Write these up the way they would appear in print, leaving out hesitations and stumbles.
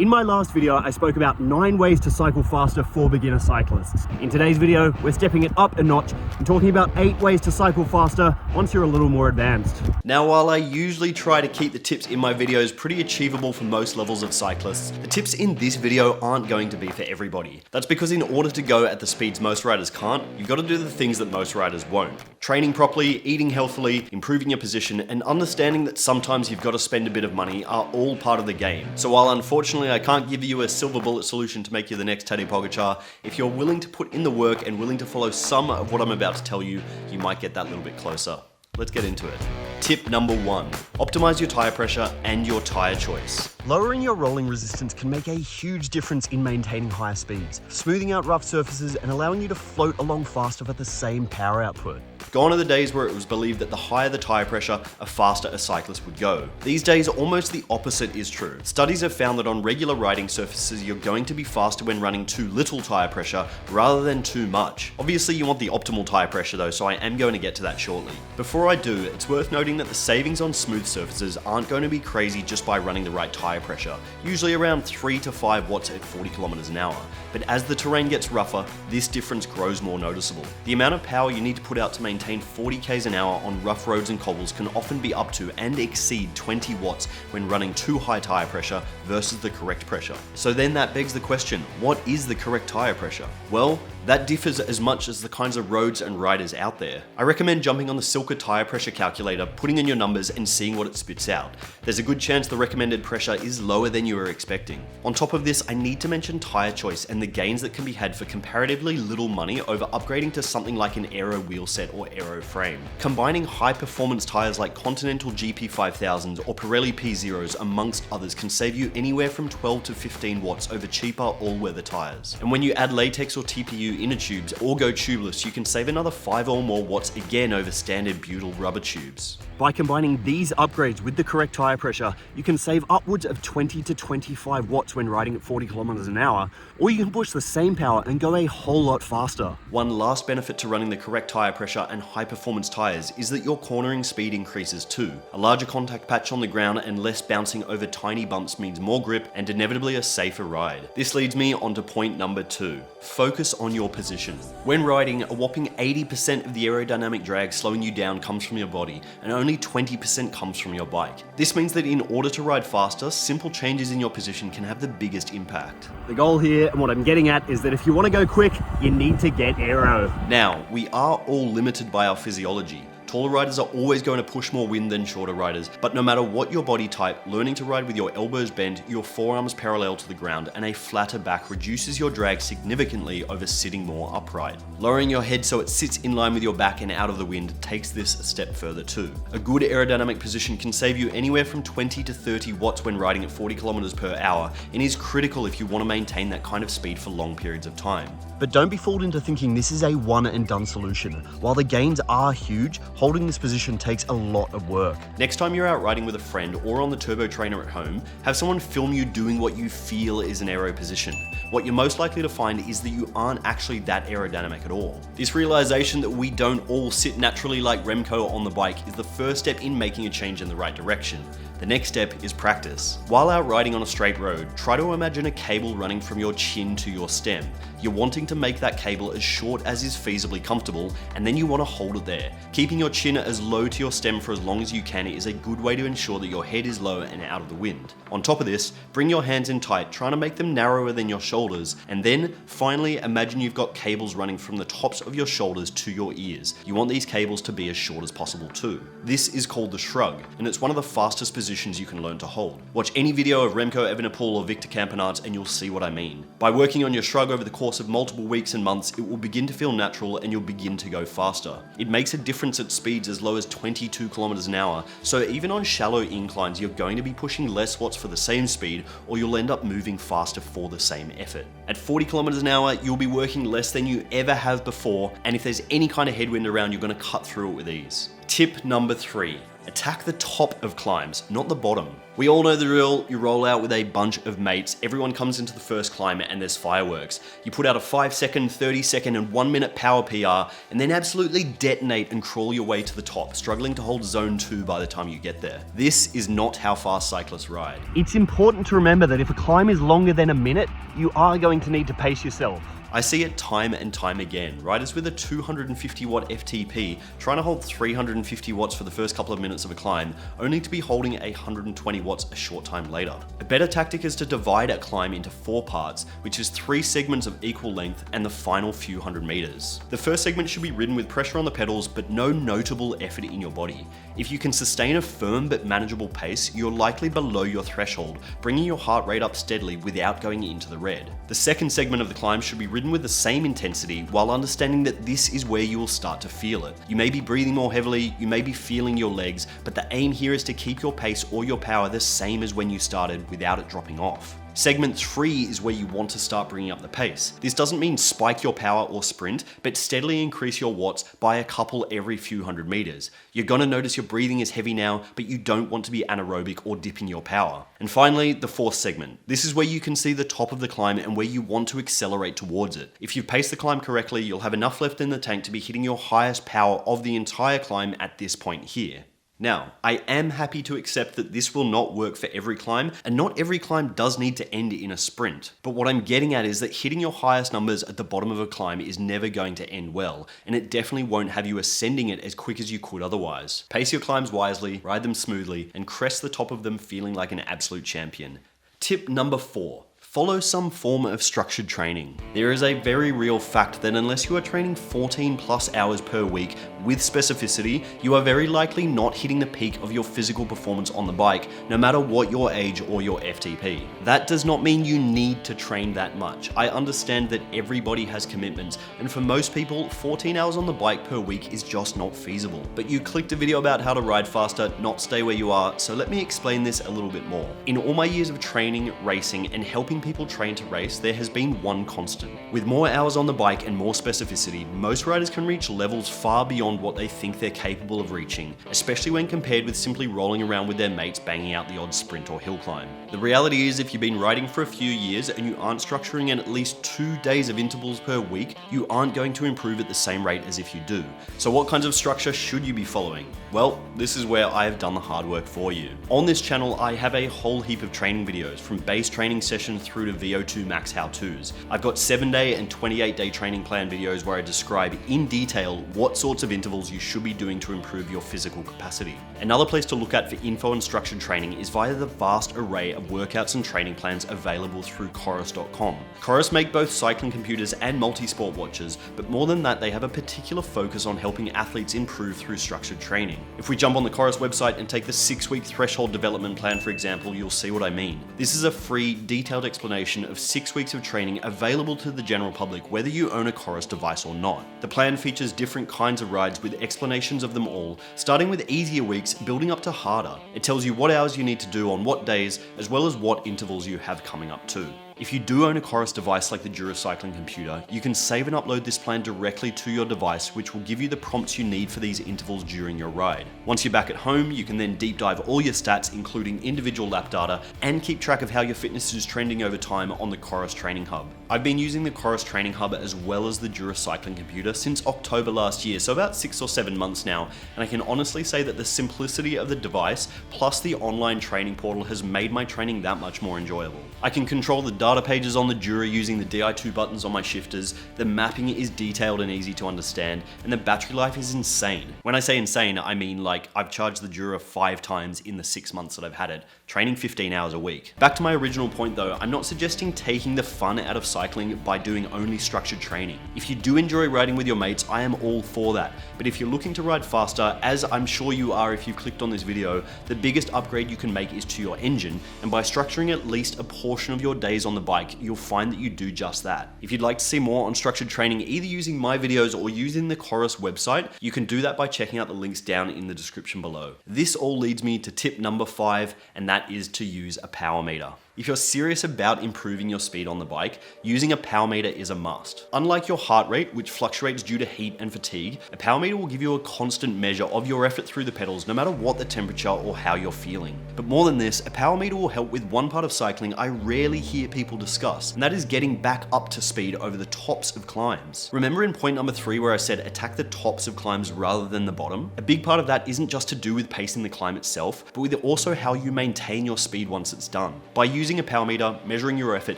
In my last video, I spoke about 9 ways to cycle faster for beginner cyclists. In today's video, we're stepping it up a notch and talking about 8 ways to cycle faster once you're a little more advanced. Now, while I usually try to keep the tips in my videos pretty achievable for most levels of cyclists, the tips in this video aren't going to be for everybody. That's because in order to go at the speeds most riders can't, you've got to do the things that most riders won't. Training properly, eating healthily, improving your position, and understanding that sometimes you've got to spend a bit of money are all part of the game. So while unfortunately I can't give you a silver bullet solution to make you the next Tadej Pogačar, if you're willing to put in the work and willing to follow some of what I'm about to tell you, you might get that little bit closer. Let's get into it. Tip number 1, optimize your tire pressure and your tire choice. Lowering your rolling resistance can make a huge difference in maintaining higher speeds, smoothing out rough surfaces and allowing you to float along faster for the same power output. Gone are the days where it was believed that the higher the tire pressure, the faster a cyclist would go. These days, almost the opposite is true. Studies have found that on regular riding surfaces, you're going to be faster when running too little tire pressure rather than too much. Obviously, you want the optimal tire pressure though, so I am going to get to that shortly. Before I do, it's worth noting that the savings on smooth surfaces aren't going to be crazy just by running the right tire pressure, usually around 3 to 5 watts at 40 kilometers an hour. But as the terrain gets rougher, this difference grows more noticeable. The amount of power you need to put out to maintain 40 k's an hour on rough roads and cobbles can often be up to and exceed 20 watts when running too high tire pressure versus the correct pressure. So then that begs the question, what is the correct tire pressure? Well, that differs as much as the kinds of roads and riders out there. I recommend jumping on the Silka tire pressure calculator, putting in your numbers and seeing what it spits out. There's a good chance the recommended pressure is lower than you were expecting. On top of this, I need to mention tire choice and the gains that can be had for comparatively little money over upgrading to something like an aero wheel set or aero frame. Combining high performance tires like Continental GP5000s or Pirelli P0s amongst others can save you anywhere from 12 to 15 watts over cheaper all-weather tires. And when you add latex or TPU inner tubes or go tubeless, you can save another 5 or more watts again over standard butyl rubber tubes. By combining these upgrades with the correct tire pressure, you can save upwards of 20 to 25 watts when riding at 40 kilometers an hour, or you can push the same power and go a whole lot faster. One last benefit to running the correct tire pressure and high performance tires is that your cornering speed increases too. A larger contact patch on the ground and less bouncing over tiny bumps means more grip and inevitably a safer ride. This leads me on to point number 2. Focus on your position. When riding, a whopping 80% of the aerodynamic drag slowing you down comes from your body, and only 20% comes from your bike. This means that in order to ride faster, simple changes in your position can have the biggest impact. The goal here, and what I'm getting at, is that if you want to go quick, you need to get aero. Now, we are all limited by our physiology. Taller riders are always going to push more wind than shorter riders, but no matter what your body type, learning to ride with your elbows bent, your forearms parallel to the ground, and a flatter back reduces your drag significantly over sitting more upright. Lowering your head so it sits in line with your back and out of the wind takes this a step further too. A good aerodynamic position can save you anywhere from 20 to 30 watts when riding at 40 kilometers per hour and is critical if you want to maintain that kind of speed for long periods of time. But don't be fooled into thinking this is a one and done solution. While the gains are huge, holding this position takes a lot of work. Next time you're out riding with a friend or on the turbo trainer at home, have someone film you doing what you feel is an aero position. What you're most likely to find is that you aren't actually that aerodynamic at all. This realization that we don't all sit naturally like Remco on the bike is the first step in making a change in the right direction. The next step is practice. While out riding on a straight road, try to imagine a cable running from your chin to your stem. You're wanting to make that cable as short as is feasibly comfortable, and then you want to hold it there. Keeping your chin as low to your stem for as long as you can is a good way to ensure that your head is low and out of the wind. On top of this, bring your hands in tight, trying to make them narrower than your shoulders, and then finally imagine you've got cables running from the tops of your shoulders to your ears. You want these cables to be as short as possible too. This is called the shrug, and it's one of the fastest positions you can learn to hold. Watch any video of Remco Evenepoel or Victor Campenaerts and you'll see what I mean. By working on your shrug over the course of multiple weeks and months, it will begin to feel natural and you'll begin to go faster. It makes a difference at speeds as low as 22 kilometers an hour, so even on shallow inclines, you're going to be pushing less watts for the same speed, or you'll end up moving faster for the same effort. At 40 kilometers an hour, you'll be working less than you ever have before, and if there's any kind of headwind around, you're going to cut through it with ease. Tip number 3. Attack the top of climbs, not the bottom. We all know the drill. You roll out with a bunch of mates, everyone comes into the first climb and there's fireworks. You put out a 5-second, 30-second and 1-minute power PR and then absolutely detonate and crawl your way to the top, struggling to hold zone 2 by the time you get there. This is not how fast cyclists ride. It's important to remember that if a climb is longer than a minute, you are going to need to pace yourself. I see it time and time again. Riders with a 250 watt FTP trying to hold 350 watts for the first couple of minutes of a climb, only to be holding 120 watts a short time later. A better tactic is to divide a climb into 4 parts, which is 3 segments of equal length and the final few hundred meters. The first segment should be ridden with pressure on the pedals, but no notable effort in your body. If you can sustain a firm but manageable pace, you're likely below your threshold, bringing your heart rate up steadily without going into the red. The second segment of the climb should be ridden with the same intensity while understanding that this is where you will start to feel it. You may be breathing more heavily, you may be feeling your legs, but the aim here is to keep your pace or your power the same as when you started without it dropping off. Segment 3 is where you want to start bringing up the pace. This doesn't mean spike your power or sprint, but steadily increase your watts by a couple every few hundred meters. You're gonna notice your breathing is heavy now, but you don't want to be anaerobic or dipping your power. And finally, the 4th segment. This is where you can see the top of the climb and where you want to accelerate towards it. If you've paced the climb correctly, you'll have enough left in the tank to be hitting your highest power of the entire climb at this point here. Now, I am happy to accept that this will not work for every climb, and not every climb does need to end in a sprint. But what I'm getting at is that hitting your highest numbers at the bottom of a climb is never going to end well, and it definitely won't have you ascending it as quick as you could otherwise. Pace your climbs wisely, ride them smoothly, and crest the top of them feeling like an absolute champion. Tip number 4. Follow some form of structured training. There is a very real fact that unless you are training 14 plus hours per week with specificity, you are very likely not hitting the peak of your physical performance on the bike, no matter what your age or your FTP. That does not mean you need to train that much. I understand that everybody has commitments, and for most people, 14 hours on the bike per week is just not feasible. But you clicked a video about how to ride faster, not stay where you are, so let me explain this a little bit more. In all my years of training, racing, and helping people train to race, there has been one constant. With more hours on the bike and more specificity, most riders can reach levels far beyond what they think they're capable of reaching, especially when compared with simply rolling around with their mates banging out the odd sprint or hill climb. The reality is, if you've been riding for a few years and you aren't structuring in at least 2 days of intervals per week, you aren't going to improve at the same rate as if you do. So what kinds of structure should you be following? Well, this is where I have done the hard work for you. On this channel, I have a whole heap of training videos, from base training sessions through to VO2 max how-tos. I've got 7-day and 28-day training plan videos where I describe in detail what sorts of intervals you should be doing to improve your physical capacity. Another place to look at for info and structured training is via the vast array of workouts and training plans available through Chorus.com. Chorus make both cycling computers and multi-sport watches, but more than that, they have a particular focus on helping athletes improve through structured training. If we jump on the Chorus website and take the 6-week threshold development plan, for example, you'll see what I mean. This is a free, detailed explanation of 6 weeks of training available to the general public, whether you own a Chorus device or not. The plan features different kinds of rides with explanations of them all, starting with easier weeks, building up to harder. It tells you what hours you need to do on what days, as well as what intervals you have coming up too. If you do own a Chorus device like the Giro cycling computer, you can save and upload this plan directly to your device, which will give you the prompts you need for these intervals during your ride. Once you're back at home, you can then deep dive all your stats, including individual lap data, and keep track of how your fitness is trending over time on the Chorus Training Hub. I've been using the Chorus Training Hub as well as the Giro cycling computer since October last year, so about 6 or 7 months now, and I can honestly say that the simplicity of the device plus the online training portal has made my training that much more enjoyable. I can control the data pages on the Giro using the Di2 buttons on my shifters, the mapping is detailed and easy to understand, and the battery life is insane. When I say insane, I mean like I've charged the Giro 5 times in the 6 months that I've had it, training 15 hours a week. Back to my original point though, I'm not suggesting taking the fun out of cycling by doing only structured training. If you do enjoy riding with your mates, I am all for that. But if you're looking to ride faster, as I'm sure you are if you've clicked on this video, the biggest upgrade you can make is to your engine, and by structuring at least a portion of your days on the bike, you'll find that you do just that. If you'd like to see more on structured training, either using my videos or using the Chorus website, you can do that by checking out the links down in the description below. This all leads me to tip number 5, and that is to use a power meter. If you're serious about improving your speed on the bike, using a power meter is a must. Unlike your heart rate, which fluctuates due to heat and fatigue, a power meter will give you a constant measure of your effort through the pedals no matter what the temperature or how you're feeling. But more than this, a power meter will help with one part of cycling I rarely hear people discuss, and that is getting back up to speed over the tops of climbs. Remember in point number 3 where I said attack the tops of climbs rather than the bottom? A big part of that isn't just to do with pacing the climb itself, but with also how you maintain your speed once it's done. By using a power meter, measuring your effort,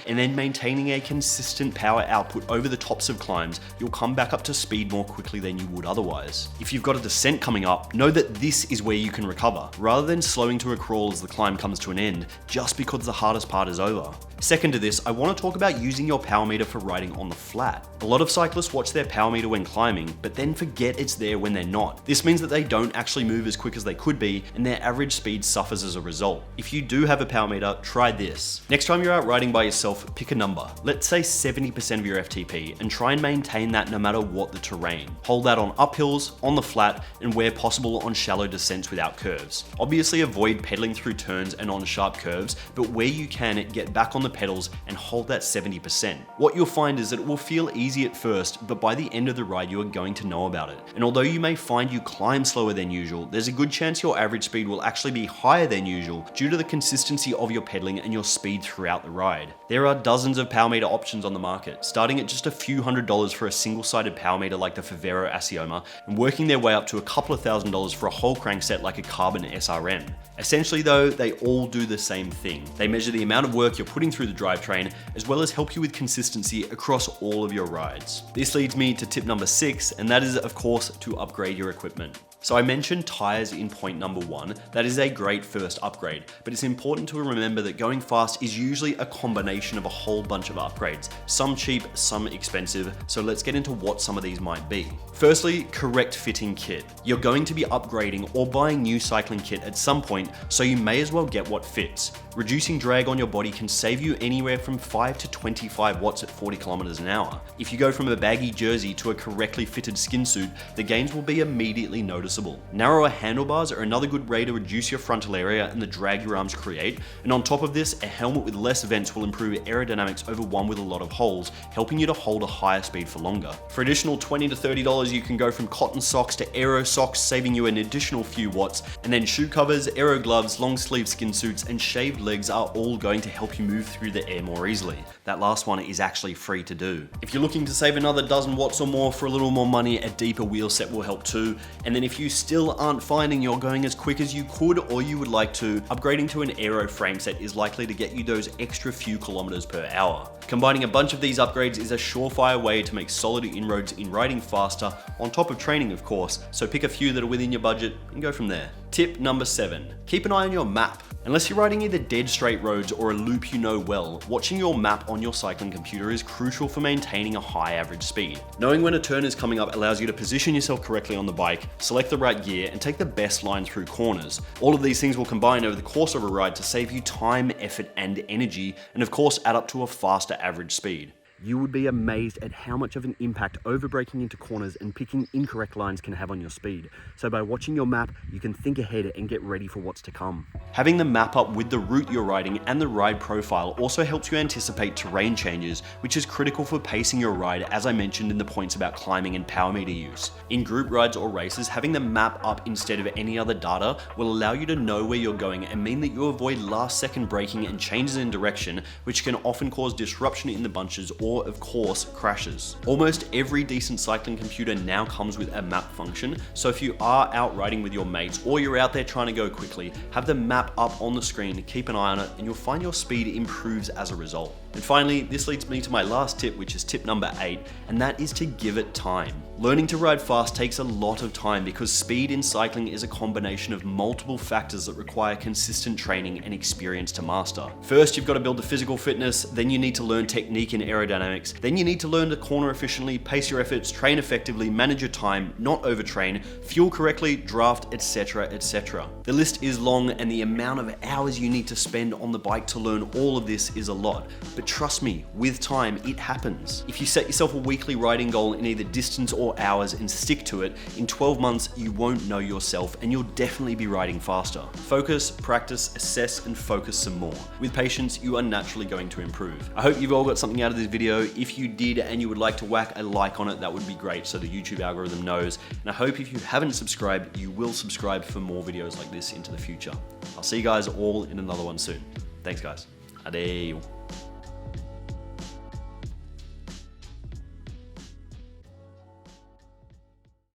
and then maintaining a consistent power output over the tops of climbs, you'll come back up to speed more quickly than you would otherwise. If you've got a descent coming up, know that this is where you can recover, rather than slowing to a crawl as the climb comes to an end, just because the hardest part is over. Second to this, I want to talk about using your power meter for riding on the flat. A lot of cyclists watch their power meter when climbing, but then forget it's there when they're not. This means that they don't actually move as quick as they could be, and their average speed suffers as a result. If you do have a power meter, try this. Next time you're out riding by yourself, pick a number. Let's say 70% of your FTP, and try and maintain that no matter what the terrain. Hold that on uphills, on the flat, and where possible on shallow descents without curves. Obviously avoid pedaling through turns and on sharp curves, but where you can, get back on the pedals and hold that 70%. What you'll find is that it will feel easy at first, but by the end of the ride you are going to know about it. And although you may find you climb slower than usual, there's a good chance your average speed will actually be higher than usual due to the consistency of your pedaling and your speed throughout the ride. There are dozens of power meter options on the market, starting at just a few $100s for a single-sided power meter like the Favero Asioma, and working their way up to a couple of $1,000s for a whole crankset like a Carbon SRM. Essentially though, they all do the same thing. They measure the amount of work you're putting through the drivetrain, as well as help you with consistency across all of your rides. This leads me to tip number 6, and that is of course to upgrade your equipment. So I mentioned tires in point number 1. That is a great first upgrade, but it's important to remember that going fast is usually a combination of a whole bunch of upgrades, some cheap, some expensive, so let's get into what some of these might be. Firstly, correct fitting kit. You're going to be upgrading or buying new cycling kit at some point, so you may as well get what fits. Reducing drag on your body can save you anywhere from 5 to 25 watts at 40 kilometers an hour. If you go from a baggy jersey to a correctly fitted skin suit, the gains will be immediately noticeable. Narrower handlebars are another good way to reduce your frontal area and the drag your arms create, and on top of this, a helmet with less vents will improve aerodynamics over one with a lot of holes, helping you to hold a higher speed for longer. For additional $20 to $30, you can go from cotton socks to aero socks, saving you an additional few watts, and then shoe covers, aero gloves, long sleeve skin suits, and shaved legs are all going to help you move through the air more easily. That last one is actually free to do. If you're looking to save another dozen watts or more for a little more money, a deeper wheel set will help too. And then if you still aren't finding you're going as quick as you could or you would like to, upgrading to an aero frame set is likely to get you those extra few kilometers per hour. Combining a bunch of these upgrades is a surefire way to make solid inroads in riding faster, on top of training of course, so pick a few that are within your budget and go from there. Tip number 7, keep an eye on your map. Unless you're riding either dead straight roads or a loop you know well, watching your map on your cycling computer is crucial for maintaining a high average speed. Knowing when a turn is coming up allows you to position yourself correctly on the bike, select the right gear, and take the best line through corners. All of these things will combine over the course of a ride to save you time, effort, and energy, and of course add up to a faster average speed. You would be amazed at how much of an impact over-braking into corners and picking incorrect lines can have on your speed. So by watching your map, you can think ahead and get ready for what's to come. Having the map up with the route you're riding and the ride profile also helps you anticipate terrain changes, which is critical for pacing your ride, as I mentioned in the points about climbing and power meter use. In group rides or races, having the map up instead of any other data will allow you to know where you're going and mean that you avoid last-second braking and changes in direction, which can often cause disruption in the bunches or, of course, crashes. Almost every decent cycling computer now comes with a map function, so if you are out riding with your mates or you're out there trying to go quickly, have the map up on the screen, keep an eye on it, and you'll find your speed improves as a result. And finally, this leads me to my last tip, which is tip number 8, and that is to give it time. Learning to ride fast takes a lot of time because speed in cycling is a combination of multiple factors that require consistent training and experience to master. First, you've got to build the physical fitness, then you need to learn technique and aerodynamics, then you need to learn to corner efficiently, pace your efforts, train effectively, manage your time, not overtrain, fuel correctly, draft, etc, etc. The list is long and the amount of hours you need to spend on the bike to learn all of this is a lot, but trust me, with time, it happens. If you set yourself a weekly riding goal in either distance or or hours and stick to it, in 12 months you won't know yourself and you'll definitely be riding faster. Focus, practice, assess, and focus some more. With patience, you are naturally going to improve. I hope you've all got something out of this video. If you did and you would like to whack a like on it, that would be great so the YouTube algorithm knows. And I hope if you haven't subscribed, you will subscribe for more videos like this into the future. I'll see you guys all in another one soon. Thanks guys. Adeu.